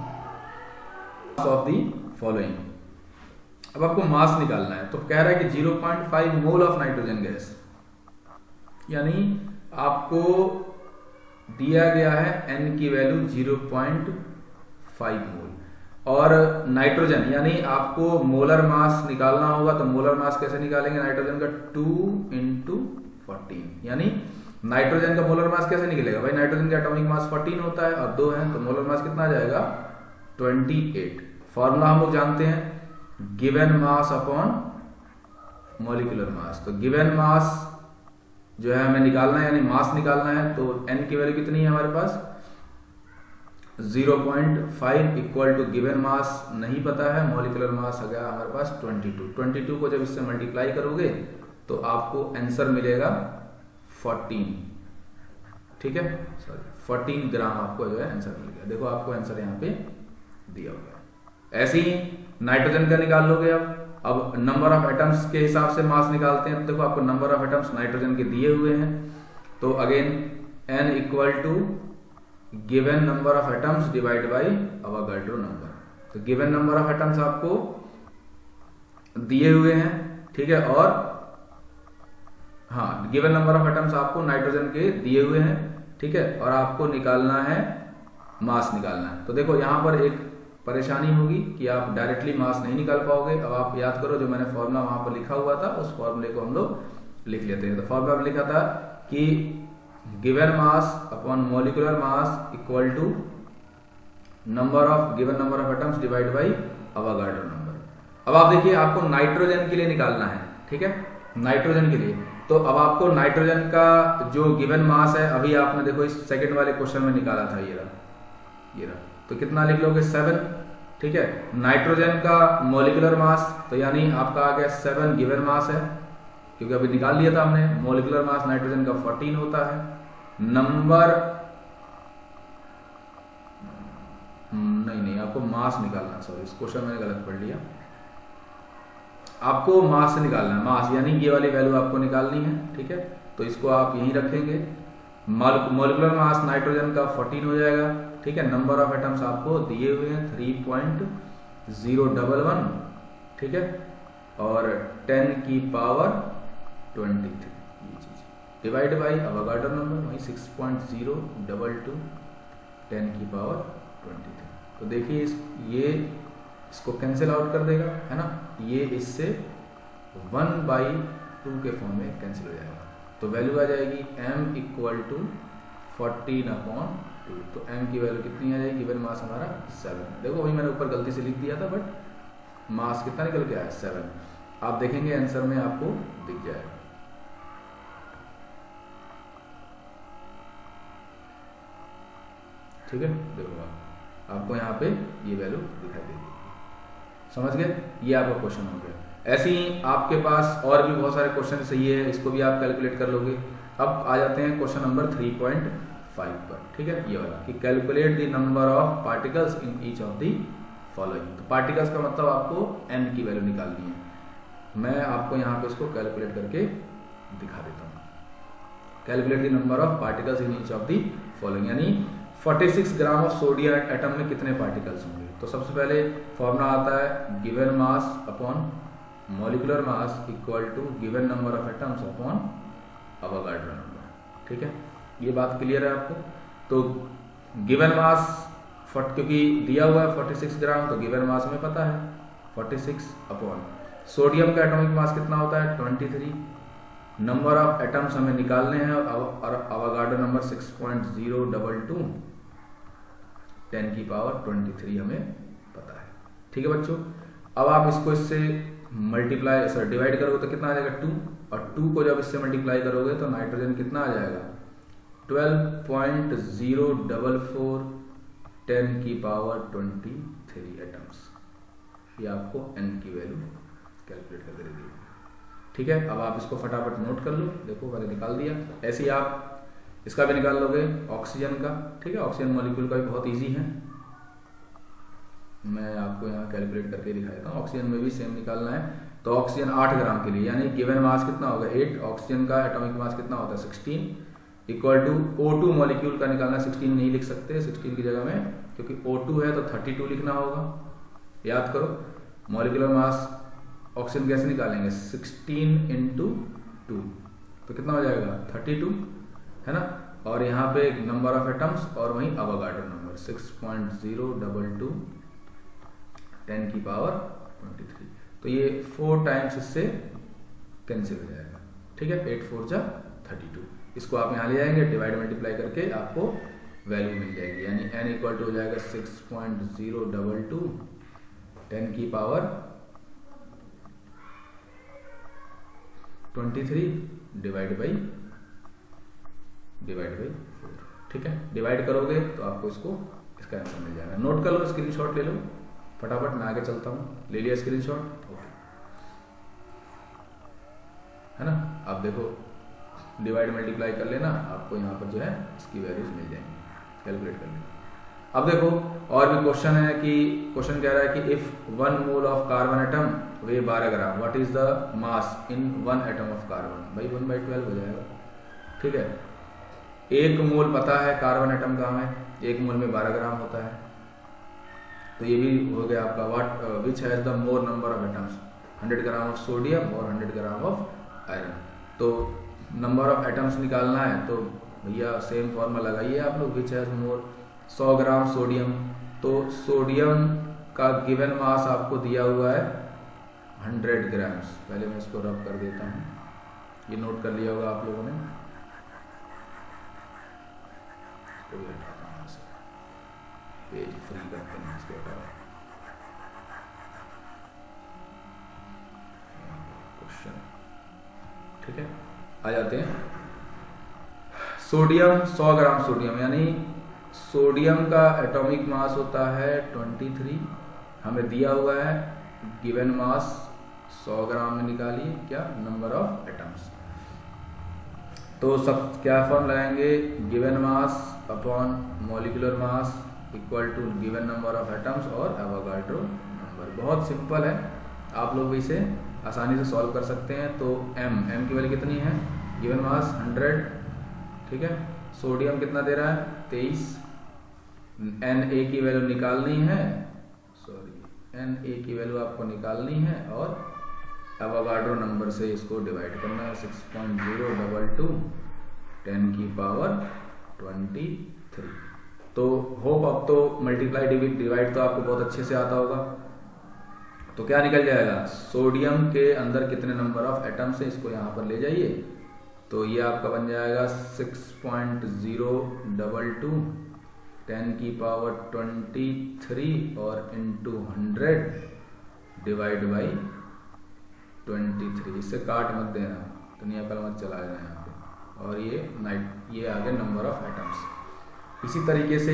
मास ऑफ द फॉलोइंग, अब आपको मास निकालना है, तो कह रहा है कि 0.5 मोल ऑफ नाइट्रोजन गैस, यानी आपको दिया गया है n की वैल्यू 0.5 मोल, और नाइट्रोजन यानी आपको मोलर मास निकालना होगा। तो मोलर मास कैसे निकालेंगे नाइट्रोजन का, 2 × 14, यानी नाइट्रोजन का मोलर मास कैसे निकलेगा भाई, नाइट्रोजन का एटॉमिक मास 14 होता है और 2 है, तो मोलर मास कितना आ जाएगा 28। फॉर्मूला हम लोग जानते हैं, गिवन मास अपॉन मॉलिक्यूलर मास। तो गिवन मास जो है हमें निकालना है, यानी मास निकालना है, तो n की वैल्यू कितनी है हमारे पास 0.5 इक्वल टू गिवन मास नहीं पता है, मॉलिक्यूलर मास आ गया हमारे पास 22 को जब इससे मल्टीप्लाई करोगे तो आपको आंसर मिलेगा 14, ठीक है, सॉरी 14 ग्राम आपको जो है आंसर मिल गया। देखो आपको आंसर यहाँ पे दिया हुआ है। ऐसे ही नाइट्रोजन का निकाल लोगे। अब नंबर ऑफ एटम्स के हिसाब से मास निकालते हैं, तो देखो आपको नंबर ऑफ एटम्स नाइट्रोजन के दिए हुए हैं, तो again n equal to given number of atoms divide by Avogadro number. तो गिवन नंबर ऑफ एटम्स आपको दिए हुए हैं, ठीक है, और हाँ गिवन नंबर ऑफ एटम्स आपको नाइट्रोजन के दिए हुए हैं, ठीक है, और आपको निकालना है मास निकालना है। तो देखो यहाँ पर एक परेशानी होगी कि आप डायरेक्टली मास नहीं निकाल पाओगे। अब आप याद करो जो मैंने फॉर्मूला वहां पर लिखा हुआ था, उस फॉर्मूले को हम लोग लिख लेते हैं। तो फॉर्मूला में लिखा था कि given mass upon molecular mass equal to number of given number of atoms divide by Avogadro number. अब आप देखिए आपको नाइट्रोजन के लिए निकालना है, ठीक है, नाइट्रोजन के लिए। तो अब आपको नाइट्रोजन का जो गिवन मास है, अभी आपने देखो इस सेकंड वाले क्वेश्चन में निकाला था, ये रहा, तो कितना लिख लोगे 7, ठीक है। नाइट्रोजन का मॉलिक्यूलर मास, तो यानी आपका आ गया 7 गिवन मास है, क्योंकि अभी निकाल लिया था हमने। मॉलिक्यूलर मास नाइट्रोजन का 14 होता है। नंबर नहीं आपको मास निकालना, सॉरी इस क्वेश्चन मैंने गलत पढ़ लिया। आपको मास से निकालना है, मास यानी ये वाली वैल्यू आपको निकालनी है, ठीक है। तो इसको आप यहीं रखेंगे। मॉलिक्यूलर मास नाइट्रोजन का 14 हो जाएगा, ठीक है। नंबर ऑफ एटम्स आपको दिए हुए हैं 3.011, ठीक है, और 10 की पावर 23 ये चीज डिवाइड बाई अवोगाड्रो नंबर वही 6.022 10 की पावर 23। तो देखिए ये इसको कैंसिल आउट कर देगा, है ना, ये इससे 1/2 के फॉर्म में कैंसिल हो जाएगा। तो वैल्यू आ जाएगी m इक्वल टू 14/2। तो m की वैल्यू कितनी आ जाएगी, गिवन मास हमारा 7। देखो वही मैंने ऊपर गलती से लिख दिया था, बट मास कितना निकल के आया 7। आप देखेंगे आंसर में आपको दिख जाएगा। ठीक है, देखो आपको यहाँ पे ये वैल्यू दिखाई देगी। समझ गए, ये आपका क्वेश्चन हो गया। ऐसे ही आपके पास और भी बहुत सारे क्वेश्चन सही है, इसको भी आप कैलकुलेट कर लोगे। अब आ जाते हैं क्वेश्चन नंबर 3.5 पर, ठीक है, ये वाला कि calculate the number of particles in each of the following. तो पार्टिकल्स का मतलब आपको n की वैल्यू निकालनी है। मैं आपको यहाँ पे इसको कैलकुलेट करके दिखा देता हूँ। Calculate the number of particles in each of the following, यानी 46 ग्राम ऑफ सोडियम एटम में कितने पार्टिकल्स होंगे। तो सबसे पहले फॉर्मूला आता है given mass upon molecular mass equal to given number of atoms upon Avogadro number, ठीक है, ये बात क्लियर है आपको। तो गिवन मास क्योंकि दिया हुआ है 46 ग्राम, तो गिवन मास में पता है 46 अपॉन सोडियम का एटॉमिक मास कितना होता है 23। नंबर ऑफ एटम्स हमें निकालने हैं और अवोगाड्रो नंबर 6.022, 10 की पावर 23 हमें पता है। ठीक है बच्चों, अब आप इसको इससे मल्टीप्लाई डिवाइड करोगे तो कितना आ जाएगा 2, और 2 को जब इससे मल्टीप्लाई करोगे तो नाइट्रोजन कितना आ जाएगा 12.044 10 की पावर 23 एटम्स। ये आपको n की वैल्यू कैलकुलेट करके दे दी। ठीक है, अब आप इसको फटाफट नोट कर लो। देखो मैंने निकाल दिया। ऐसे ही आप इसका भी निकाल लोगे ऑक्सीजन का। ठीक है, ऑक्सीजन मॉलिक्यूल का भी बहुत इजी है, मैं आपको यहाँ कैलकुलेट करके दिखा देता हूँ। ऑक्सीजन में भी सेम निकालना है। तो ऑक्सीजन 8 ग्राम के लिए यानी गिवन मास कितना होगा 8, ऑक्सीजन का एटॉमिक मास कितना होता है 16, इक्वल टू O2 मॉलिक्यूल का निकालना। 16 नहीं लिख सकते 16 की जगह में, क्योंकि O2 है तो 32 लिखना होगा। याद करो मॉलिक्यूलर मास ऑक्सीजन कैसे निकालेंगे 16 इंटू 2, तो कितना हो जाएगा 32 है ना। और यहाँ पे नंबर ऑफ एटम्स और वहीं अवोगाड्रो नंबर 6.022 10 की पावर 23। तो ये 4 टाइम्स इससे कैंसिल हो जाएगा। ठीक है, 8 4 जा 32। इसको आप यहाँ ले जाएंगे, डिवाइड मल्टीप्लाई करके आपको वैल्यू मिल जाएगी। यानी n इक्वल टू हो जाएगा 6.022 10 की पावर 23 डिवाइड बाई 4। ठीक है, डिवाइड करोगे तो आपको इसका आंसर मिल जाएगा। नोट कर लो, स्क्रीनशॉट ले लो फटाफट, मैं आगे चलता हूँ। ले लिया स्क्रीनशॉट, ओके है ना। अब देखो डिवाइड मल्टीप्लाई कर लेना, आपको यहाँ पर जो है इसकी वैल्यूज मिल जाएंगी, कैलकुलेट कर लेना। अब देखो और भी क्वेश्चन है कि क्वेश्चन कह रहा है कि if 1 mole of carbon atom way 12 gram, what is the mass in 1 atom of carbon. भाई 1/12 हो जाएगा। ठीक है, 1 मोल पता है कार्बन एटम का हमें, 1 मोल में 12 ग्राम होता है। तो ये भी हो गया आपका what which has the more number of atoms, 100 gram of sodium और 100 ग्राम ऑफ आयरन। तो नंबर ऑफ एटम्स निकालना है तो भैया सेम फॉर्मूला लगाइए आप लोग, which has more 100 gram sodium. तो सोडियम का गिवन मास आपको दिया हुआ है 100 ग्राम्स। पहले मैं इसको रब कर देता हूँ, ये नोट कर लिया होगा आप लोगों ने। पेज फ्री करते हैं इसके ऊपर। क्वेश्चन ठीक है, आ जाते हैं। सोडियम 100 ग्राम सोडियम, यानी सोडियम का एटॉमिक मास होता है 23। हमें दिया हुआ है गिवन मास 100 ग्राम में, निकालिए क्या नंबर ऑफ एटम्स। तो सब क्या फॉर्म लगाएंगे, given mass upon molecular mass equal to given number of atoms और एवोगाड्रो नंबर। बहुत सिंपल है, आप लोग इसे आसानी से सॉल्व कर सकते हैं। तो m की वैल्यू कितनी है, गिवन मास 100। ठीक है, सोडियम कितना दे रहा है 23। Na की वैल्यू निकालनी है, Na की वैल्यू आपको निकालनी है और एवोगाड्रो नंबर से इसको डिवाइड करना है। 6.022 10 की पावर 23। तो होप अब तो मल्टीप्लाई डिवाइड तो आपको बहुत अच्छे से आता होगा। तो क्या निकल जाएगा, सोडियम के अंदर कितने नंबर ऑफ एटम्स है इसको यहाँ पर ले जाइए। तो ये आपका बन जाएगा 6.022 10 की पावर 23 और इंटू 100 डिवाइड बाई 23। इससे काट मत देना, दुनिया कल मत चला देना यहाँ पे। और ये आ गया नंबर ऑफ एटम्स। इसी तरीके से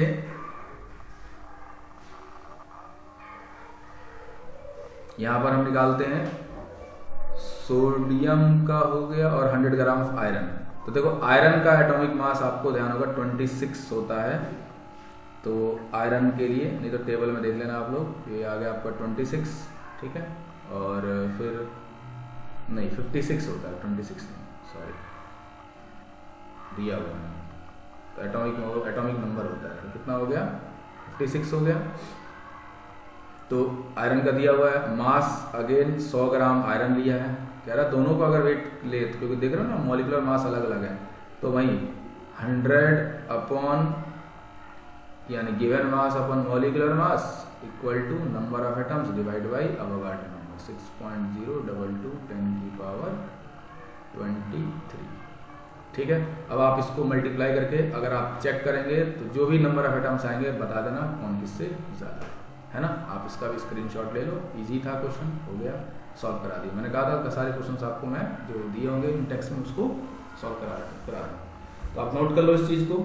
यहाँ पर हम निकालते हैं सोडियम का हो गया और 100 ग्राम ऑफ आयरन। तो देखो आयरन का एटॉमिक मास आपको ध्यान होगा 26 होता है। तो आयरन के लिए, नहीं तो टेबल में देख लेना आप लोग, ये आ गया आपका 26। ठीक है, और फिर नहीं 56 होता है, 26 नहीं, सॉरी दिया हुआ है। तो एटॉमिक नंबर होता है, तो कितना हो गया 56 हो गया। तो आयरन का दिया हुआ है मास, अगेन 100 ग्राम आयरन लिया है। कह रहा दोनों को अगर वेट ले, क्योंकि देख रहे हो ना मॉलिक्यूलर मास अलग अलग है, तो वहीं 100 अपॉन यानी given mass upon molecular mass equal to number of atoms divide by Avogadro number. 6.022 10 की पावर 23। ठीक है। अब आप इसको मल्टीप्लाई करके अगर आप चेक करेंगे तो जो भी नंबर ऑफ एटम्स आएंगे बता देना कौन किससे ज़्यादा है ना। आप इसका भी स्क्रीनशॉट ले लो, इजी था क्वेश्चन, हो गया, सॉल्व करा दिया। मैंने कहा था कि सारे क्वेश्चंस आपको मैं जो दिए होंगे इन टेक्स्ट में उसको सॉल्व करा दूँ, तो आप नोट कर लो इस चीज़ को,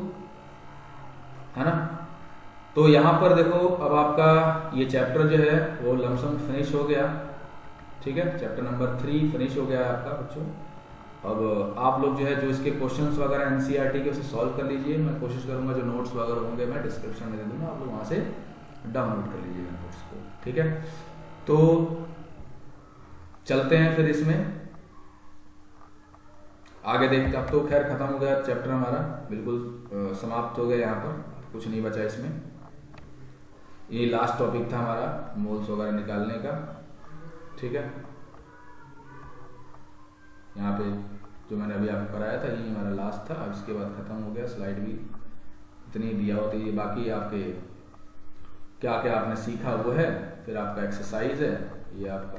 है ना। तो यहाँ पर देखो अब आपका ये चैप्टर जो है वो लमसम फिनिश हो गया, ठीक है। चैप्टर नंबर 3 फिनिश हो गया है आपका बच्चों। अब आप लोग जो है जो इसके क्वेश्चंस वगैरह एनसीईआरटी के उसे सॉल्व कर लीजिए। मैं कोशिश करूंगा जो नोट्स वगैरह होंगे मैं डिस्क्रिप्शन में दे दूंगा, आप लोग वहाँ से डाउनलोड कर लीजिएगा नोट्स को, ठीक है। तो चलते हैं फिर इसमें आगे देखते। अब तो खैर खत्म हो गया चैप्टर हमारा, बिल्कुल समाप्त हो गया, यहाँ पर कुछ नहीं बचा इसमें। ये लास्ट टॉपिक था हमारा मोल्स वगैरह निकालने का, ठीक है। यहाँ पे जो मैंने अभी आपको कराया था ये हमारा लास्ट था। अब इसके बाद खत्म हो गया, स्लाइड भी इतनी दिया होती है। बाकी आपके क्या क्या आपने सीखा वो है, फिर आपका एक्सरसाइज है ये आपका,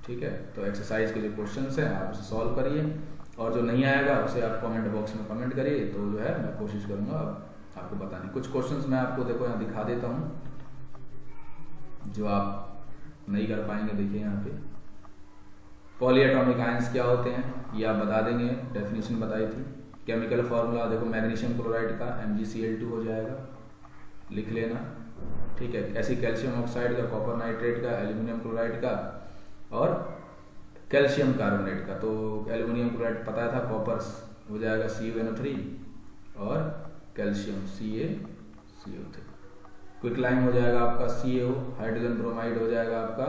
ठीक है। तो एक्सरसाइज के जो क्वेश्चंस हैं आप उसे सॉल्व करिए, और जो नहीं आएगा उसे आप कमेंट बॉक्स में कमेंट करिए, तो जो है मैं कोशिश करूँगा आपको बताने। कुछ क्वेश्चंस मैं आपको देखो यहाँ दिखा देता हूँ जो आप नहीं कर पाएंगे। देखिए यहाँ पे पॉलीएटॉमिक आयंस क्या होते हैं ये आप बता देंगे, डेफिनेशन बताई थी। केमिकल फार्मूला देखो मैग्नीशियम क्लोराइड का MgCl2 हो जाएगा, लिख लेना, ठीक है। ऐसी कैल्शियम ऑक्साइड का, कॉपर नाइट्रेट का, एल्यूमिनियम क्लोराइड का और कैल्शियम कार्बोनेट का। तो एल्यूमिनियम क्लोराइड पता था, कॉपर हो जाएगा CuNO3 और कैल्शियम CaCO3। क्विक लाइम हो जाएगा आपका CO, हाइड्रोजन ब्रोमाइड हो जाएगा आपका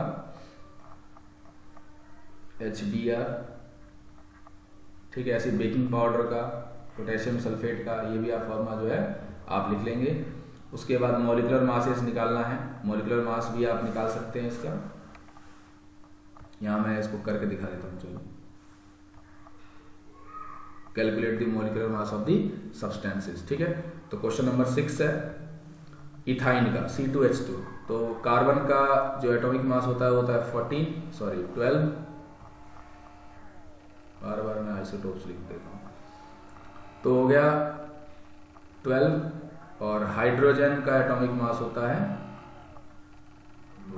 HBr, ठीक है। ऐसे बेकिंग पाउडर का, पोटेशियम सल्फेट का, ये भी आप फॉर्मूला जो है आप लिख लेंगे। उसके बाद मॉलिक्यूलर मासेस निकालना है, मॉलिक्यूलर मास भी आप निकाल सकते हैं इसका। यहाँ मैं इसको करके दिखा देता हूँ, चलो। Calculate the molecular mass of the substances, ठीक है। तो क्वेश्चन नंबर 6 है इथाइन का, C2H2। तो कार्बन का जो एटॉमिक मास होता है 12, बार बार मैं आइसोटोप्स लिख देता हूँ। तो हो गया 12, और हाइड्रोजन का एटॉमिक मास होता है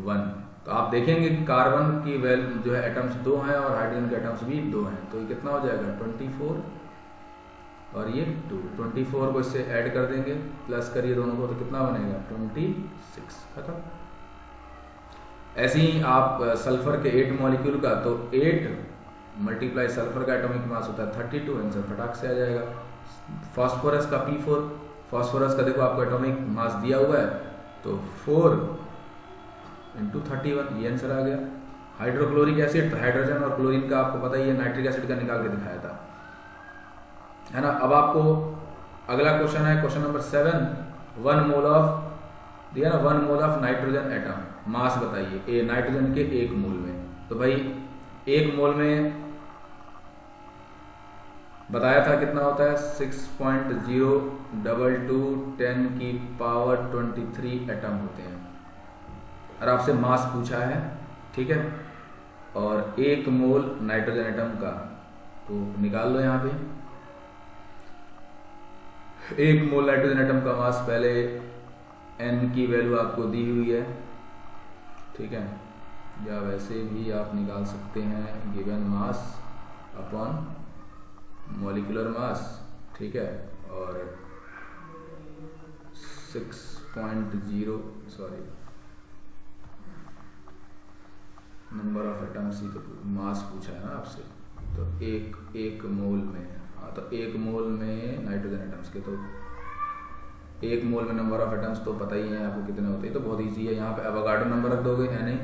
1। तो आप देखेंगे कि कार्बन की वैल्यू जो है एटम्स 2 हैं और हाइड्रोजन के एटम्स भी 2 हैं, तो ये कितना हो जाएगा 24 और ये 2। 24 को इससे ऐड कर देंगे, प्लस करिए दोनों को, तो कितना बनेगा 26, खत्म। ऐसे ही आप सल्फर के 8 मॉलिक्यूल का, तो 8 मल्टीप्लाई सल्फर का एटॉमिक मास होता है 32, आंसर फटाक से आ जाएगा। फास्फोरस का P4, फास्फोरस का देखो आपको एटॉमिक मास दिया हुआ है, तो 4 × 31, ये आंसर आ गया। हाइड्रोक्लोरिक एसिड, तो हाइड्रोजन और क्लोरीन का आपको पता ही है, नाइट्रिक एसिड का निकाल के दिखाया था, है ना। अब आपको अगला क्वेश्चन है क्वेश्चन नंबर 7, 1 मोल ऑफ दिया ना, 1 मोल ऑफ नाइट्रोजन एटम, मास बताइए नाइट्रोजन के 1 मोल में। तो भाई 1 मोल में बताया था कितना होता है 6.022 10⁻23 एटम होते हैं, और आपसे मास पूछा है, ठीक है। और 1 मोल नाइट्रोजन एटम का, तो निकाल लो यहाँ पे 1 मोल नाइट्रोजन एटम का मास, पहले N की वैल्यू आपको दी हुई है, ठीक है, या वैसे भी आप निकाल सकते हैं गिवन मास अपॉन मॉलिक्यूलर मास, ठीक है। और 6.0 नंबर ऑफ एटम्स ही तो मास पूछा है ना आपसे, तो एक मोल में, हाँ, तो 1 मोल में नाइट्रोजन एटम्स के, तो 1 मोल में नंबर ऑफ एटम्स तो पता ही है आपको कितने होते हैं, तो बहुत इजी है। यहाँ पे एवोगाड्रो नंबर रख दोगे Na,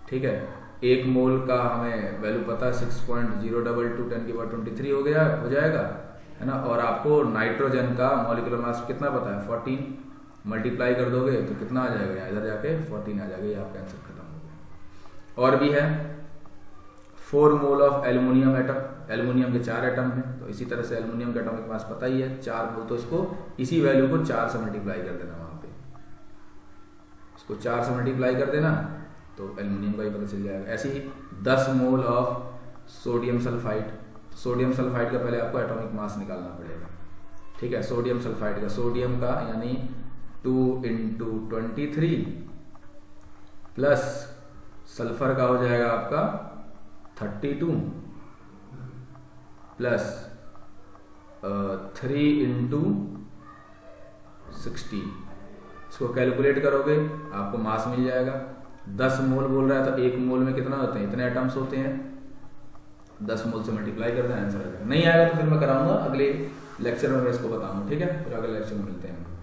ठीक है। 1 मोल का हमें वैल्यू पता है 6.022 10⁻23 हो जाएगा, है ना। और आपको नाइट्रोजन का मॉलिक्यूलर मास कितना पता है 14, मल्टीप्लाई कर दोगे तो कितना आ जाएगा, यहाँ इधर जाके 14 आ जाएगा, ये आपका आंसर खत्म हो गया। और भी है 4 mole of aluminium atom, aluminium के 4 एटम हैं, तो इसी तरह से एल्युमिनियम का एटॉमिक मास पता ही है 4 मोल, तो इसको इसी वैल्यू को 4 से मल्टीप्लाई कर देना, वहां पे इसको 4 से मल्टीप्लाई कर देना, तो एल्युमिनियम का ही पता चल जाएगा। ऐसे ही 10 mole of sodium sulphide, sodium sulphide का पहले आपको एटॉमिक मास निकालना पड़ेगा। ठीक है, सोडियम सल्फाइड का, सोडियम का यानी 2 × 23 प्लस सल्फर का हो जाएगा आपका 32 प्लस 3 × 16। इसको कैलकुलेट करोगे आपको मास मिल जाएगा। 10 मोल बोल रहा है तो 1 मोल में कितना होते हैं, इतने एटम्स होते हैं। 10 मोल से मल्टीप्लाई कर दें, आंसर आ जाएगा। नहीं आएगा तो फिर मैं कराऊंगा अगले लेक्चर में, मैं इसको बताऊंगा। ठीक है, फिर अगले लेक्चर में मिलते हैं।